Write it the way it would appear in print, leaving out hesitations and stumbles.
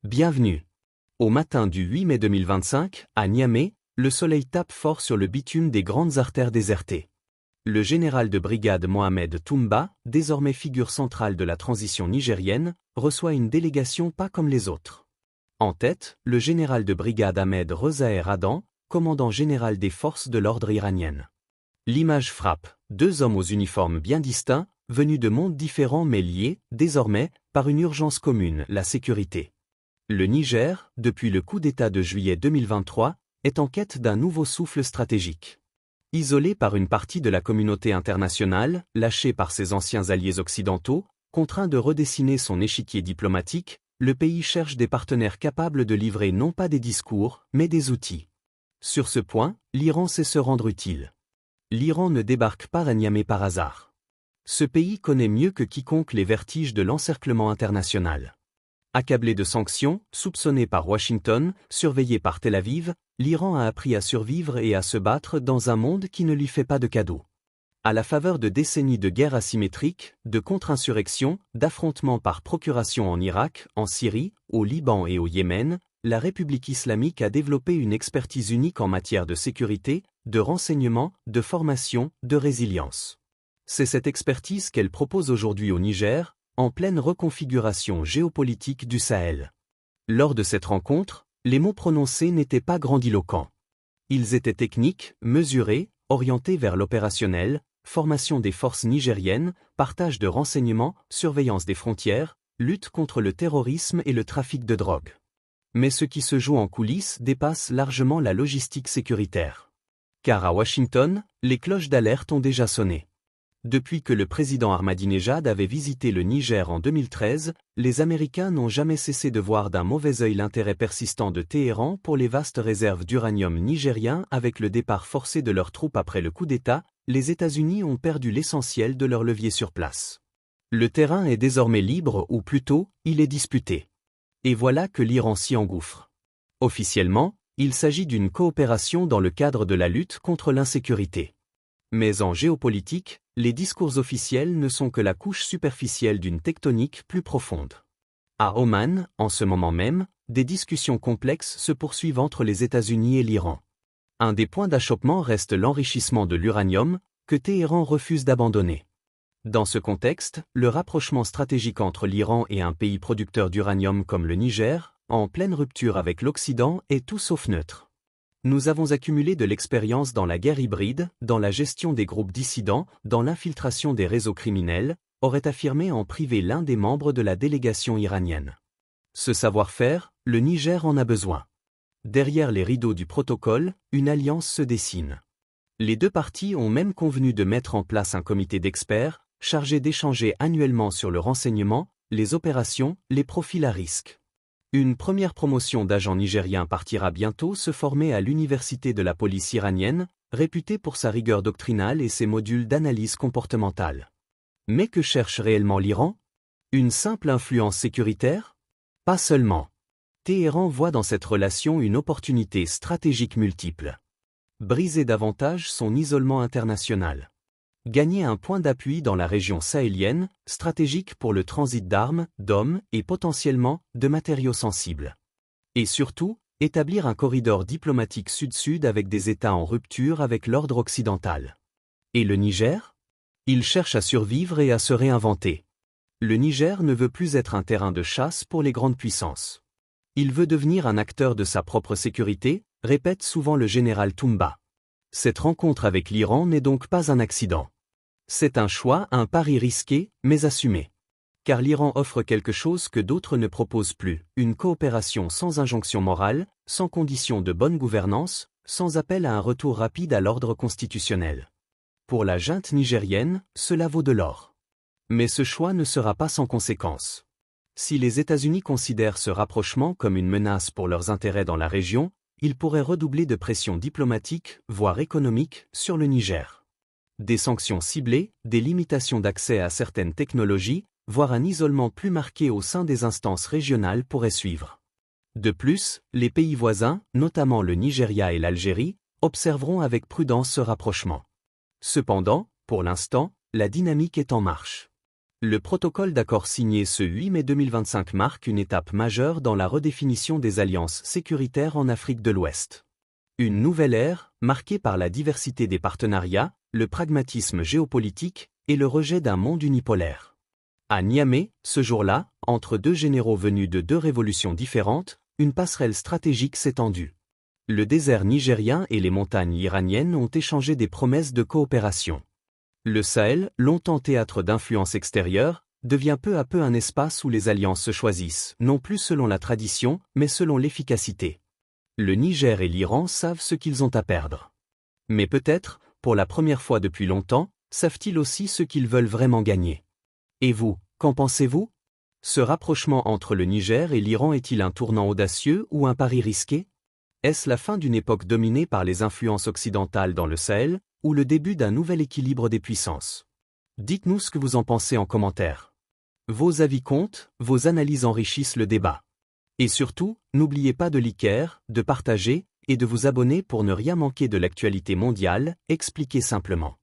Bienvenue. Au matin du 8 mai 2025, à Niamey, le soleil tape fort sur le bitume des grandes artères désertées. Le général de brigade Mohamed Toumba, désormais figure centrale de la transition nigérienne, reçoit une délégation pas comme les autres. En tête, le général de brigade Ahmed Rezaï Radan, commandant général des forces de l'ordre iraniennes. L'image frappe, deux hommes aux uniformes bien distincts, venus de mondes différents mais liés, désormais, par une urgence commune, la sécurité. Le Niger, depuis le coup d'État de juillet 2023, est en quête d'un nouveau souffle stratégique. Isolé par une partie de la communauté internationale, lâché par ses anciens alliés occidentaux, contraint de redessiner son échiquier diplomatique, le pays cherche des partenaires capables de livrer non pas des discours, mais des outils. Sur ce point, l'Iran sait se rendre utile. L'Iran ne débarque pas à Niamey par hasard. Ce pays connaît mieux que quiconque les vertiges de l'encerclement international. Accablé de sanctions, soupçonné par Washington, surveillé par Tel Aviv, l'Iran a appris à survivre et à se battre dans un monde qui ne lui fait pas de cadeaux. À la faveur de décennies de guerres asymétriques, de contre-insurrections, d'affrontements par procuration en Irak, en Syrie, au Liban et au Yémen, la République islamique a développé une expertise unique en matière de sécurité, de renseignement, de formation, de résilience. C'est cette expertise qu'elle propose aujourd'hui au Niger, en pleine reconfiguration géopolitique du Sahel. Lors de cette rencontre, les mots prononcés n'étaient pas grandiloquents. Ils étaient techniques, mesurés, orientés vers l'opérationnel, formation des forces nigériennes, partage de renseignements, surveillance des frontières, lutte contre le terrorisme et le trafic de drogue. Mais ce qui se joue en coulisses dépasse largement la logistique sécuritaire. Car à Washington, les cloches d'alerte ont déjà sonné. Depuis que le président Ahmadinejad avait visité le Niger en 2013, les Américains n'ont jamais cessé de voir d'un mauvais œil l'intérêt persistant de Téhéran pour les vastes réserves d'uranium nigérien. Avec le départ forcé de leurs troupes après le coup d'État, les États-Unis ont perdu l'essentiel de leur levier sur place. Le terrain est désormais libre ou plutôt, il est disputé. Et voilà que l'Iran s'y engouffre. Officiellement, il s'agit d'une coopération dans le cadre de la lutte contre l'insécurité. Mais en géopolitique, les discours officiels ne sont que la couche superficielle d'une tectonique plus profonde. À Oman, en ce moment même, des discussions complexes se poursuivent entre les États-Unis et l'Iran. Un des points d'achoppement reste l'enrichissement de l'uranium, que Téhéran refuse d'abandonner. Dans ce contexte, le rapprochement stratégique entre l'Iran et un pays producteur d'uranium comme le Niger, en pleine rupture avec l'Occident, est tout sauf neutre. Nous avons accumulé de l'expérience dans la guerre hybride, dans la gestion des groupes dissidents, dans l'infiltration des réseaux criminels, aurait affirmé en privé l'un des membres de la délégation iranienne. Ce savoir-faire, le Niger en a besoin. Derrière les rideaux du protocole, une alliance se dessine. Les deux parties ont même convenu de mettre en place un comité d'experts, chargé d'échanger annuellement sur le renseignement, les opérations, les profils à risque. Une première promotion d'agents nigériens partira bientôt se former à l'université de la police iranienne, réputée pour sa rigueur doctrinale et ses modules d'analyse comportementale. Mais que cherche réellement l'Iran? Une simple influence sécuritaire? Pas seulement. Téhéran voit dans cette relation une opportunité stratégique multiple. Briser davantage son isolement international. Gagner un point d'appui dans la région sahélienne, stratégique pour le transit d'armes, d'hommes et potentiellement de matériaux sensibles. Et surtout, établir un corridor diplomatique sud-sud avec des États en rupture avec l'ordre occidental. Et le Niger? Il cherche à survivre et à se réinventer. Le Niger ne veut plus être un terrain de chasse pour les grandes puissances. Il veut devenir un acteur de sa propre sécurité, répète souvent le général Toumba. Cette rencontre avec l'Iran n'est donc pas un accident. C'est un choix, un pari risqué, mais assumé. Car l'Iran offre quelque chose que d'autres ne proposent plus, une coopération sans injonction morale, sans condition de bonne gouvernance, sans appel à un retour rapide à l'ordre constitutionnel. Pour la junte nigérienne, cela vaut de l'or. Mais ce choix ne sera pas sans conséquences. Si les États-Unis considèrent ce rapprochement comme une menace pour leurs intérêts dans la région, ils pourraient redoubler de pression diplomatique, voire économique, sur le Niger. Des sanctions ciblées, des limitations d'accès à certaines technologies, voire un isolement plus marqué au sein des instances régionales pourraient suivre. De plus, les pays voisins, notamment le Nigeria et l'Algérie, observeront avec prudence ce rapprochement. Cependant, pour l'instant, la dynamique est en marche. Le protocole d'accord signé ce 8 mai 2025 marque une étape majeure dans la redéfinition des alliances sécuritaires en Afrique de l'Ouest. Une nouvelle ère, marquée par la diversité des partenariats, le pragmatisme géopolitique et le rejet d'un monde unipolaire. À Niamey, ce jour-là, entre deux généraux venus de deux révolutions différentes, une passerelle stratégique s'est tendue. Le désert nigérien et les montagnes iraniennes ont échangé des promesses de coopération. Le Sahel, longtemps théâtre d'influences extérieures, devient peu à peu un espace où les alliances se choisissent, non plus selon la tradition, mais selon l'efficacité. Le Niger et l'Iran savent ce qu'ils ont à perdre. Mais peut-être, pour la première fois depuis longtemps, savent-ils aussi ce qu'ils veulent vraiment gagner. Et vous, qu'en pensez-vous? Ce rapprochement entre le Niger et l'Iran est-il un tournant audacieux ou un pari risqué? Est-ce la fin d'une époque dominée par les influences occidentales dans le Sahel, ou le début d'un nouvel équilibre des puissances? Dites-nous ce que vous en pensez en commentaire. Vos avis comptent, vos analyses enrichissent le débat. Et surtout, n'oubliez pas de liker, de partager, et de vous abonner pour ne rien manquer de l'actualité mondiale, expliquée simplement.